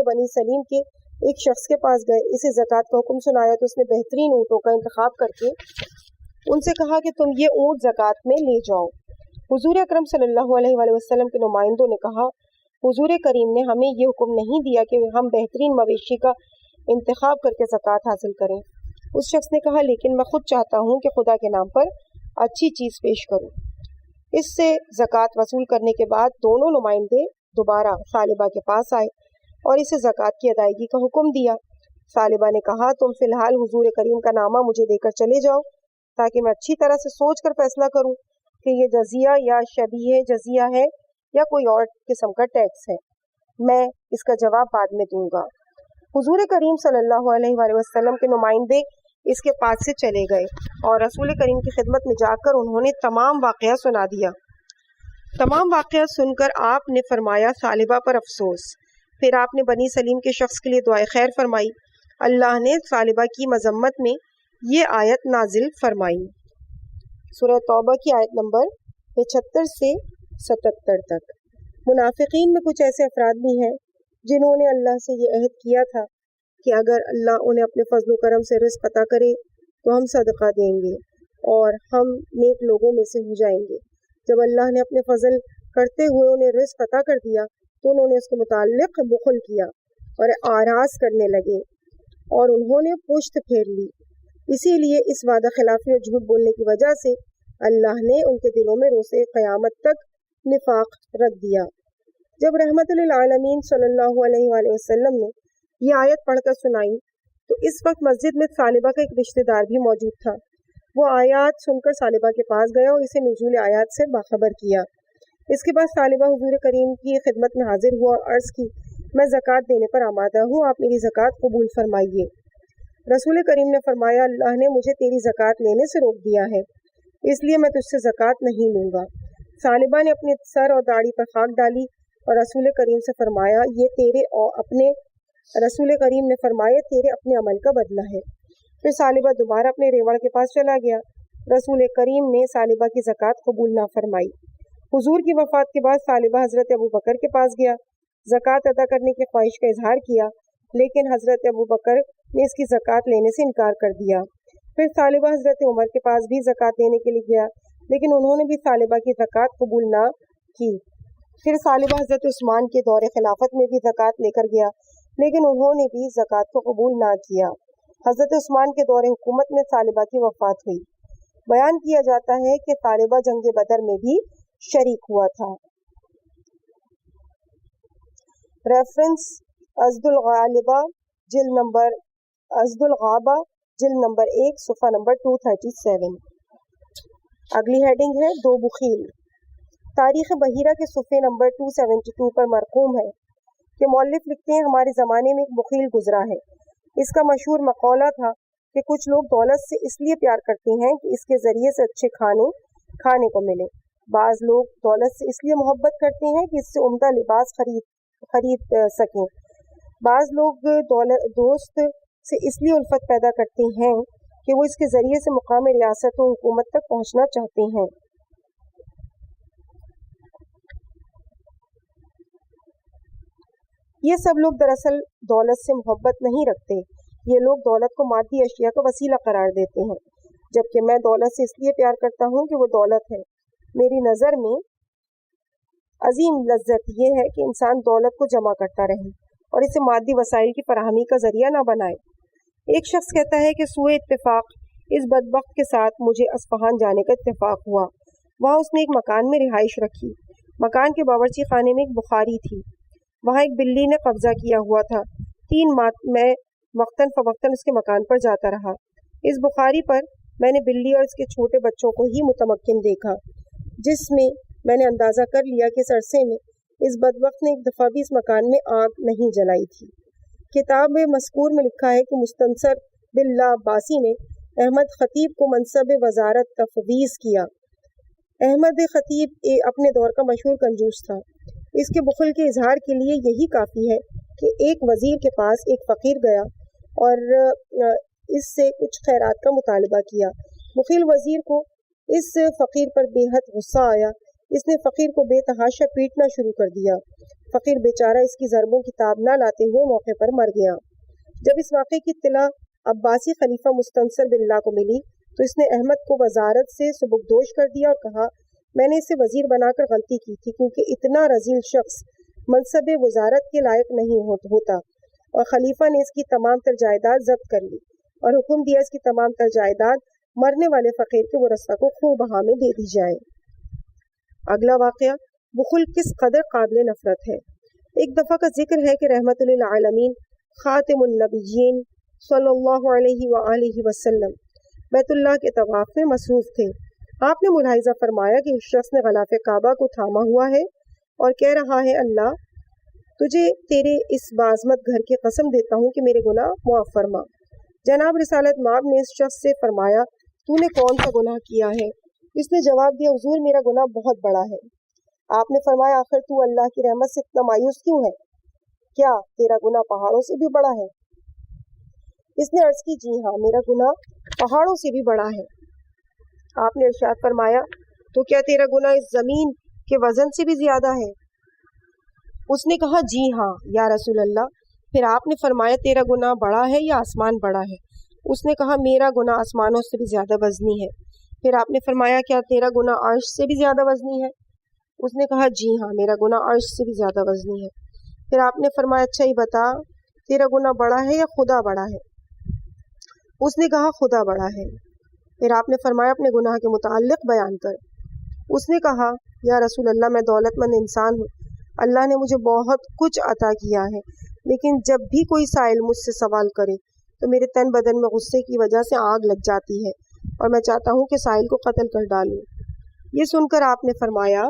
[SPEAKER 3] بنی سلیم کے ایک شخص کے پاس گئے، اسے زکوٰۃ کا حکم سنایا تو اس نے بہترین اونٹوں کا انتخاب کر کے ان سے کہا کہ تم یہ اونٹ زکوٰۃ میں لے جاؤ۔ حضور اکرم صلی اللہ علیہ وآلہ وسلم کے نمائندوں نے کہا، حضور کریم نے ہمیں یہ حکم نہیں دیا کہ ہم بہترین مویشی کا انتخاب کر کے زکوٰۃ حاصل کریں۔ اس شخص نے کہا، لیکن میں خود چاہتا ہوں کہ خدا کے نام پر اچھی چیز پیش کروں۔ اس سے زکوٰۃ وصول کرنے کے بعد دونوں نمائندے دوبارہ طالبہ کے پاس آئے اور اسے زکوٰۃ کی ادائیگی کا حکم دیا۔ طالبہ نے کہا، تم فی الحال حضور کریم کا نامہ مجھے دے کر چلے جاؤ تاکہ میں اچھی طرح سے سوچ کر فیصلہ کروں کہ یہ جزیہ یا شبیہ جزیہ ہے یا کوئی اور قسم کا ٹیکس ہے۔ میں اس کا جواب بعد میں دوں گا۔ حضور کریم صلی اللہ علیہ وآلہ وسلم کے نمائندے اس کے پاس سے چلے گئے اور رسول کریم کی خدمت میں جا کر انہوں نے تمام واقعہ سنا دیا۔ تمام واقعہ سن کر آپ نے فرمایا، طالبہ پر افسوس۔ پھر آپ نے بنی سلیم کے شخص کے لیے دعائے خیر فرمائی۔ اللہ نے طالبہ کی مذمت میں یہ آیت نازل فرمائی۔ سورہ توبہ کی آیت نمبر 75 سے 77 تک۔ منافقین میں کچھ ایسے افراد بھی ہیں جنہوں نے اللہ سے یہ عہد کیا تھا کہ اگر اللہ انہیں اپنے فضل و کرم سے رزق عطا کرے تو ہم صدقہ دیں گے اور ہم نیک لوگوں میں سے ہو جائیں گے۔ جب اللہ نے اپنے فضل کرتے ہوئے انہیں رزق عطا کر دیا تو انہوں نے اس کے متعلق بخل کیا اور اعراض کرنے لگے اور انہوں نے پشت پھیر لی۔ اسی لیے اس وعدہ خلافی اور جھوٹ بولنے کی وجہ سے اللہ نے ان کے دلوں میں روز قیامت تک نفاق رکھ دیا۔ جب رحمت للعالمین صلی اللہ علیہ وآلہ وسلم نے یہ آیت پڑھ کر سنائی تو اس وقت مسجد میں طالبہ کا ایک رشتہ دار بھی موجود تھا۔ وہ آیات سن کر طالبہ کے پاس گیا اور اسے نزول آیات سے باخبر کیا۔ اس کے بعد طالبہ حضور کریم کی خدمت میں حاضر ہوا اور عرض کی، میں زکوٰۃ دینے پر آمادہ ہوں، آپ میری زکوٰۃ قبول فرمائیے۔ رسول کریم نے فرمایا، اللہ نے مجھے تیری زکوٰۃ لینے سے روک دیا ہے، اس لیے میں تجھ سے زکوٰۃ نہیں لوں گا۔ طالبہ نے اپنے سر اور داڑھی پر خاک ڈالی اور رسول کریم سے فرمایا، رسول کریم نے فرمایا، تیرے اپنے عمل کا بدلہ ہے۔ پھر طالبہ دوبارہ اپنے ریوڑ کے پاس چلا گیا۔ رسول کریم نے طالبہ کی زکوٰۃ قبول نہ فرمائی۔ حضور کی وفات کے بعد طالبہ حضرت ابو بکر کے پاس گیا، زکوٰۃ ادا کرنے کی خواہش کا اظہار کیا، لیکن حضرت ابو بکر نے اس کی زکوٰۃ لینے سے انکار کر دیا۔ پھر طالبہ حضرت عمر کے پاس بھی زکوٰۃ لینے کے لیے گیا، لیکن انہوں نے بھی طالبہ کی زکوٰۃ قبول نہ کی۔ پھر طالبہ حضرت عثمان کے دور خلافت میں بھی زکوٰۃ لے کر گیا، لیکن انہوں نے بھی زکوٰۃ کو قبول نہ کیا۔ حضرت عثمان کے دور حکومت میں طالبہ کی وفات ہوئی۔ بیان کیا جاتا ہے کہ طالبہ جنگ بدر میں بھی شریک ہوا تھا۔ ریفرنس ازد الغابہ جلد نمبر 1 صفحہ نمبر 237۔ اگلی ہیڈنگ ہے دو بخیل۔ تاریخ بحیرہ کے صفحے نمبر 272 پر مرقوم ہے کہ مؤلف لکھتے ہیں، ہمارے زمانے میں ایک بخیل گزرا ہے۔ اس کا مشہور مقولہ تھا کہ کچھ لوگ دولت سے اس لیے پیار کرتے ہیں کہ اس کے ذریعے سے اچھے کھانے کو ملے، بعض لوگ دولت سے اس لیے محبت کرتے ہیں کہ اس سے عمدہ لباس خرید سکیں، بعض لوگ دوست سے اس لیے الفت پیدا کرتے ہیں کہ وہ اس کے ذریعے سے مقام ریاست و حکومت تک پہنچنا چاہتے ہیں۔ یہ سب لوگ دراصل دولت سے محبت نہیں رکھتے، یہ لوگ دولت کو مادی اشیاء کا وسیلہ قرار دیتے ہیں، جبکہ میں دولت سے اس لیے پیار کرتا ہوں کہ وہ دولت ہے۔ میری نظر میں عظیم لذت یہ ہے کہ انسان دولت کو جمع کرتا رہے اور اسے مادی وسائل کی فراہمی کا ذریعہ نہ بنائے۔ ایک شخص کہتا ہے کہ سوئے اتفاق اس بدبخت کے ساتھ مجھے اصفہان جانے کا اتفاق ہوا۔ وہاں اس نے ایک مکان میں رہائش رکھی۔ مکان کے باورچی خانے میں ایک بخاری تھی، وہاں ایک بلی نے قبضہ کیا ہوا تھا۔ 3 ماہ میں وقتاً فوقتاً اس کے مکان پر جاتا رہا۔ اس بخاری پر میں نے بلی اور اس کے چھوٹے بچوں کو ہی متمکن دیکھا، جس میں میں نے اندازہ کر لیا کہ اس عرصے میں اس بدبخت نے ایک دفعہ بھی اس مکان میں آگ نہیں جلائی تھی۔ کتاب مذکور میں لکھا ہے کہ مستنصر باللہ عباسی نے احمد خطیب کو منصب وزارت تفویض کیا۔ احمد خطیب اپنے دور کا مشہور کنجوس تھا۔ اس کے بخل کے اظہار کے لیے یہی کافی ہے کہ ایک وزیر کے پاس ایک فقیر گیا اور اس سے کچھ خیرات کا مطالبہ کیا۔ بخیل وزیر کو اس فقیر پر بے حد غصہ آیا۔ اس نے فقیر کو بے تحاشا پیٹنا شروع کر دیا۔ فقیر بیچارہ اس کی ضربوں کی تاب نہ لاتے ہوئے موقع پر مر گیا۔ جب اس واقعے کی اطلاع عباسی خلیفہ مستنصر باللہ کو ملی تو اس نے احمد کو وزارت سے سبکدوش کر دیا اور کہا میں نے اسے وزیر بنا کر غلطی کی تھی، کیونکہ اتنا رذیل شخص منصب وزارت کے لائق نہیں ہوتا، اور خلیفہ نے اس کی تمام تر جائیداد ضبط کر لی اور حکم دیا اس کی تمام تر جائیداد مرنے والے فقیر کے ورثہ کو خوب بہا میں دے دی جائے۔ اگلا واقعہ بخل کس قدر قابل نفرت ہے۔ ایک دفعہ کا ذکر ہے کہ رحمت للعالمین خاتم النبیین صلی اللہ علیہ وآلہ وسلم بیت اللہ کے طواف میں مصروف تھے۔ آپ نے ملاحظہ فرمایا کہ اس شخص نے غلاف کعبہ کو تھاما ہوا ہے اور کہہ رہا ہے اللہ تجھے تیرے اس باعظمت گھر کی قسم دیتا ہوں کہ میرے گناہ معاف فرما۔ جناب رسالت مآب نے اس شخص سے فرمایا تو نے کون سا گناہ کیا ہے؟ اس نے جواب دیا حضور میرا گناہ بہت بڑا ہے۔ آپ نے فرمایا آخر تو اللہ کی رحمت سے اتنا مایوس کیوں ہے؟ کیا تیرا گناہ پہاڑوں سے بھی بڑا ہے؟ اس نے عرض کی جی ہاں میرا گناہ پہاڑوں سے بھی بڑا ہے۔ آپ نے ارشاد فرمایا تو کیا تیرا گناہ اس زمین کے وزن سے بھی زیادہ ہے؟ اس نے کہا جی ہاں یا رسول اللہ۔ پھر آپ نے فرمایا تیرا گناہ بڑا ہے یا آسمان بڑا ہے؟ اس نے کہا میرا گناہ آسمانوں سے بھی زیادہ وزنی ہے۔ پھر آپ نے فرمایا کیا تیرا گناہ عرش سے بھی زیادہ وزنی ہے؟ اس نے کہا جی ہاں میرا گناہ عرش سے بھی زیادہ وزنی ہے۔ پھر آپ نے فرمایا اچھا ہی بتا تیرا گناہ بڑا ہے یا خدا بڑا ہے؟ اس نے کہا خدا بڑا ہے۔ پھر آپ نے فرمایا اپنے گناہ کے متعلق بیان کر۔ اس نے کہا یا رسول اللہ میں دولت مند انسان ہوں، اللہ نے مجھے بہت کچھ عطا کیا ہے، لیکن جب بھی کوئی سائل مجھ سے سوال کرے تو میرے تن بدن میں غصے کی وجہ سے آگ لگ جاتی ہے اور میں چاہتا ہوں کہ سائل کو قتل کر ڈالوں۔ یہ سن کر آپ نے فرمایا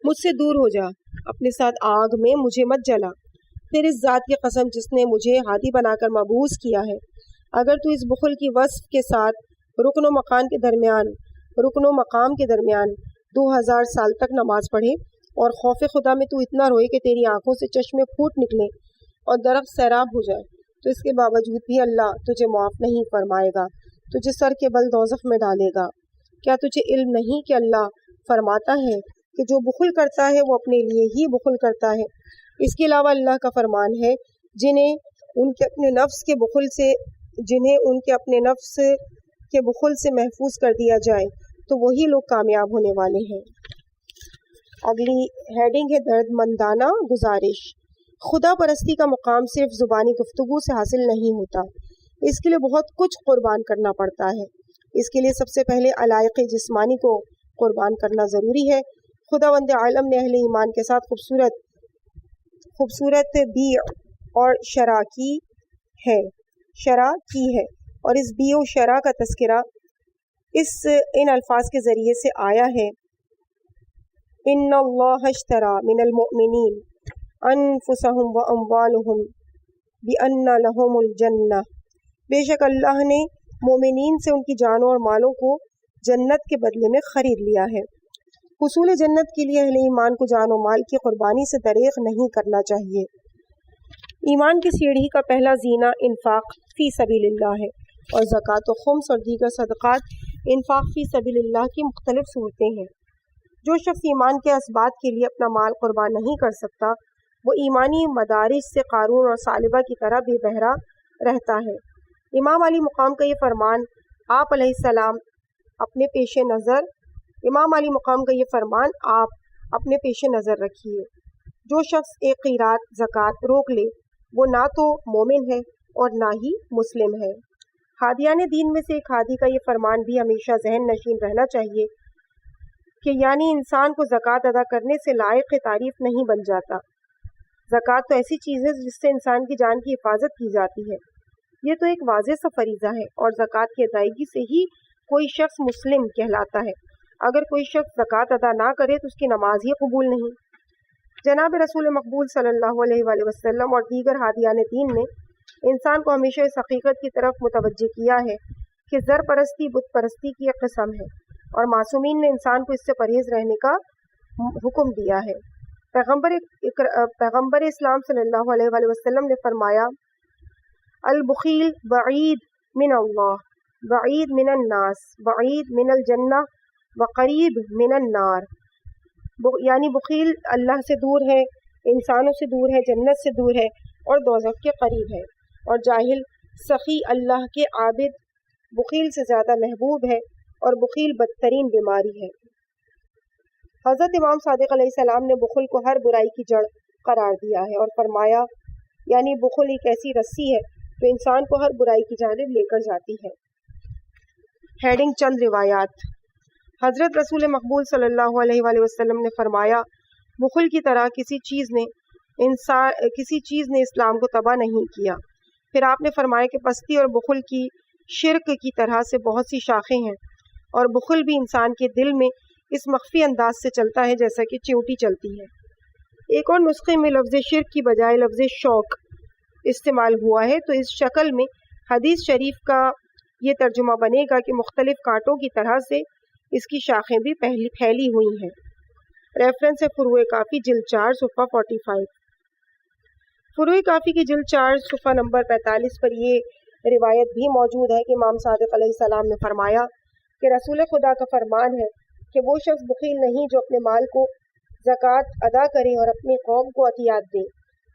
[SPEAKER 3] مجھ سے دور ہو جا، اپنے ساتھ آگ میں مجھے مت جلا۔ پھر اس ذات کی قسم جس نے مجھے ہادی بنا کر مبعوث کیا ہے، اگر تو اس بخل کی وصف کے ساتھ رکن و مقام کے درمیان 2000 سال تک نماز پڑھے اور خوف خدا میں تو اتنا روئے کہ تیری آنکھوں سے چشمے پھوٹ نکلے اور درخت سیراب ہو جائے، تو اس کے باوجود بھی اللہ تجھے معاف نہیں فرمائے گا، تجھے سر کے بل دوزخ میں ڈالے گا۔ کیا تجھے علم نہیں کہ اللہ فرماتا ہے کہ جو بخل کرتا ہے وہ اپنے لیے ہی بخل کرتا ہے؟ اس کے علاوہ اللہ کا فرمان ہے جنہیں ان کے اپنے نفس کے بخل سے محفوظ کر دیا جائے تو وہی لوگ کامیاب ہونے والے ہیں۔ اگلی ہیڈنگ ہے درد مندانہ گزارش۔ خدا پرستی کا مقام صرف زبانی گفتگو سے حاصل نہیں ہوتا، اس کے لیے بہت کچھ قربان کرنا پڑتا ہے۔ اس کے لیے سب سے پہلے علائق جسمانی کو قربان کرنا ضروری ہے۔ خداوند عالم نے اہل ایمان کے ساتھ خوبصورت بیع اور شرع کی ہے اور اس بیع و شرع کا تذکرہ ان الفاظ کے ذریعے سے آیا ہے ان اللہ اشتری من المؤمنین انفسهم واموالهم بان لهم الجنہ، بے شک اللہ نے مومنین سے ان کی جانوں اور مالوں کو جنت کے بدلے میں خرید لیا ہے۔ حصول جنت کے لیے اہل ایمان کو جان و مال کی قربانی سے دریغ نہیں کرنا چاہیے۔ ایمان کی سیڑھی کا پہلا زینہ انفاق فی سبیل اللہ ہے، اور زکوٰۃ و خمس اور دیگر صدقات انفاق فی سبیل اللہ کی مختلف صورتیں ہیں۔ جو شخص ایمان کے اسبات کے لیے اپنا مال قربان نہیں کر سکتا وہ ایمانی مدارج سے قارون اور ثعلبہ کی طرح بے بہرا رہتا ہے۔ امام علی مقام کا یہ فرمان آپ اپنے پیش نظر رکھیے۔ جو شخص ایک قیرات زکوٰۃ روک لے وہ نہ تو مومن ہے اور نہ ہی مسلم ہے۔ ہادیان دین میں سے ایک ہادی کا یہ فرمان بھی ہمیشہ ذہن نشین رہنا چاہیے کہ یعنی انسان کو زکوٰۃ ادا کرنے سے لائق تعریف نہیں بن جاتا۔ زکوٰۃ تو ایسی چیز ہے جس سے انسان کی جان کی حفاظت کی جاتی ہے، یہ تو ایک واضح سا فریضہ ہے، اور زکوٰۃ کی ادائیگی سے ہی کوئی شخص مسلم کہلاتا ہے۔ اگر کوئی شخص زکوٰۃ ادا نہ کرے تو اس کی نماز ہی قبول نہیں، جناب رسول مقبول صلی اللہ علیہ وآلہ وسلم اور دیگر ہادیان دین نے انسان کو ہمیشہ اس حقیقت کی طرف متوجہ کیا ہے کہ زر پرستی بت پرستی کی ایک قسم ہے، اور معصومین نے انسان کو اس سے پرہیز رہنے کا حکم دیا ہے۔ پیغمبر اسلام صلی اللہ علیہ وآلہ وسلم نے فرمایا، البخیل بعید من اللہ، بعید من الناس، بعید من الجنہ وقریب من النار، یعنی بخیل اللہ سے دور ہے، انسانوں سے دور ہے، جنت سے دور ہے اور دوزخ کے قریب ہے، اور جاہل سخی اللہ کے عابد بخیل سے زیادہ محبوب ہے، اور بخیل بدترین بیماری ہے۔ حضرت امام صادق علیہ السلام نے بخل کو ہر برائی کی جڑ قرار دیا ہے اور فرمایا، یعنی بخل ایک ایسی رسی ہے جو انسان کو ہر برائی کی جانب لے کر جاتی ہے۔ ہیڈنگ چند روایات۔ حضرت رسول مقبول صلی اللہ علیہ وآلہ وسلم نے فرمایا، بخل کی طرح کسی چیز نے اسلام کو تباہ نہیں کیا۔ پھر آپ نے فرمایا کہ پستی اور بخل کی شرک کی طرح سے بہت سی شاخیں ہیں، اور بخل بھی انسان کے دل میں اس مخفی انداز سے چلتا ہے جیسا کہ چیونٹی چلتی ہے۔ ایک اور نسخے میں لفظ شرک کی بجائے لفظ شوق استعمال ہوا ہے، تو اس شکل میں حدیث شریف کا یہ ترجمہ بنے گا کہ مختلف کانٹوں کی طرح سے اس کی شاخیں بھی پھیلی ہوئی ہیں۔ ریفرنس ہے فروع کافی جلد 4 صفحہ 45۔ فروع کافی کی جلد 4 صفحہ نمبر 45 پر یہ روایت بھی موجود ہے کہ امام صادق علیہ السلام نے فرمایا کہ رسول خدا کا فرمان ہے کہ وہ شخص بخیل نہیں جو اپنے مال کو زکوٰۃ ادا کرے اور اپنی قوم کو عطیات دے۔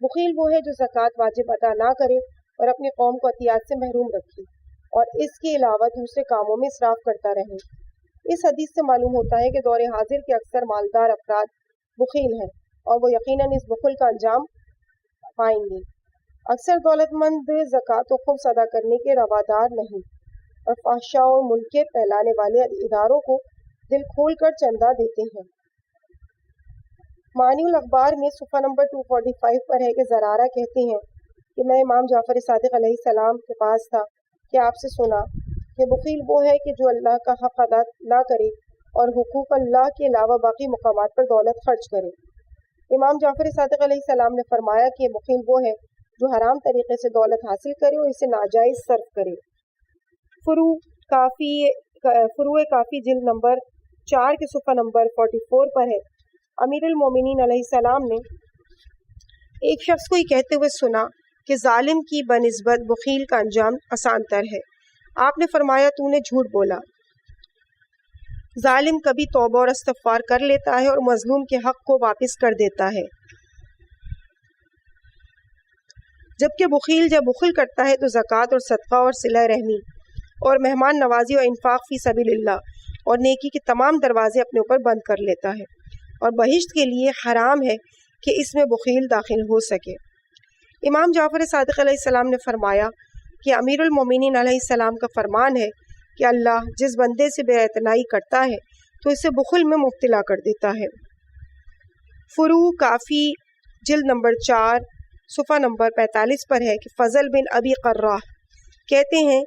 [SPEAKER 3] بخیل وہ ہے جو زکوٰۃ واجب ادا نہ کرے اور اپنی قوم کو عطیات سے محروم رکھے اور اس کے علاوہ دوسرے کاموں میں اسراف کرتا رہے۔ اس حدیث سے معلوم ہوتا ہے کہ دور حاضر کے اکثر مالدار افراد بخیل ہیں اور وہ یقیناً اس بخل کا انجام پائیں گے۔ اکثر دولت مند زکوٰۃ و خمس ادا کرنے کے روادار نہیں اور فحشاء اور منکر پھیلانے والے اداروں کو دل کھول کر چندہ دیتے ہیں۔ معنی الاخبار میں صفحہ نمبر 245 پر ہے کہ زرارہ کہتے ہیں کہ میں امام جعفر صادق علیہ السلام کے پاس تھا کہ آپ سے سنا کہ بخیل وہ ہے کہ جو اللہ کا حق ادا نہ کرے اور حقوق اللہ کے علاوہ باقی مقامات پر دولت خرچ کرے۔ امام جعفر صادق علیہ السلام نے فرمایا کہ بخیل وہ ہے جو حرام طریقے سے دولت حاصل کرے اور اسے ناجائز صرف کرے۔ فروع کافی جلد نمبر 4 کے صفحہ نمبر 44 پر ہے۔ امیر المومنین علیہ السلام نے ایک شخص کو یہ کہتے ہوئے سنا کہ ظالم کی بنسبت بخیل کا انجام آسان تر ہے۔ آپ نے فرمایا، تو نے جھوٹ بولا۔ ظالم کبھی توبہ اور استغفار کر لیتا ہے اور مظلوم کے حق کو واپس کر دیتا ہے، جبکہ بخیل جب بخل کرتا ہے تو زکوٰۃ اور صدقہ اور صلہ رحمی اور مہمان نوازی اور انفاق فی سبیل اللہ اور نیکی کے تمام دروازے اپنے اوپر بند کر لیتا ہے، اور بہشت کے لیے حرام ہے کہ اس میں بخیل داخل ہو سکے۔ امام جعفر صادق علیہ السلام نے فرمایا کہ امیر المومنین علیہ السلام کا فرمان ہے کہ اللہ جس بندے سے بے اعتنائی کرتا ہے تو اسے بخل میں مبتلا کر دیتا ہے۔ فروع کافی جلد نمبر 4 صفحہ نمبر 45 پر ہے کہ فضل بن ابی قراہ کہتے ہیں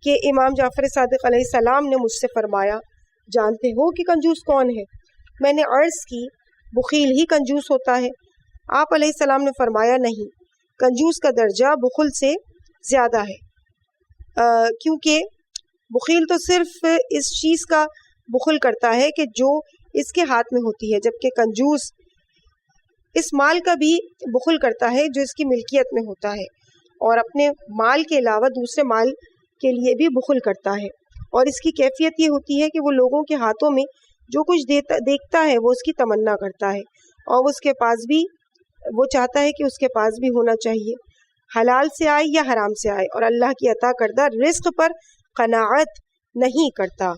[SPEAKER 3] کہ امام جعفر صادق علیہ السلام نے مجھ سے فرمایا، جانتے ہو کہ کنجوس کون ہے؟ میں نے عرض کی، بخیل ہی کنجوس ہوتا ہے۔ آپ علیہ السلام نے فرمایا، نہیں، کنجوس کا درجہ بخل سے زیادہ ہے، کیونکہ بخیل تو صرف اس چیز کا بخل کرتا ہے کہ جو اس کے ہاتھ میں ہوتی ہے، جبکہ کنجوس اس مال کا بھی بخل کرتا ہے جو اس کی ملکیت میں ہوتا ہے، اور اپنے مال کے علاوہ دوسرے مال کے لیے بھی بخل کرتا ہے، اور اس کی کیفیت یہ ہوتی ہے کہ وہ لوگوں کے ہاتھوں میں جو کچھ دیکھتا ہے وہ اس کی تمنا کرتا ہے، اور اس کے پاس بھی وہ چاہتا ہے کہ اس کے پاس بھی ہونا چاہیے، حلال سے آئے یا حرام سے آئے، اور اللہ کی عطا کردہ رزق پر قناعت نہیں کرتا۔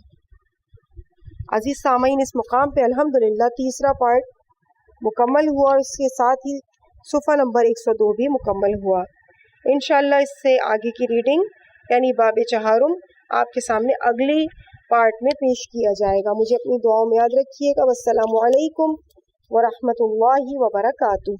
[SPEAKER 3] عزیز سامعین، اس مقام پہ الحمدللہ تیسرا پارٹ مکمل ہوا، اور اس کے ساتھ ہی صفحہ نمبر 102 بھی مکمل ہوا۔ انشاءاللہ اس سے آگے کی ریڈنگ یعنی باب چہارم آپ کے سامنے اگلی پارٹ میں پیش کیا جائے گا۔ مجھے اپنی دعاؤں میں یاد رکھیے گا۔ والسلام علیکم ورحمۃ اللہ وبرکاتہ۔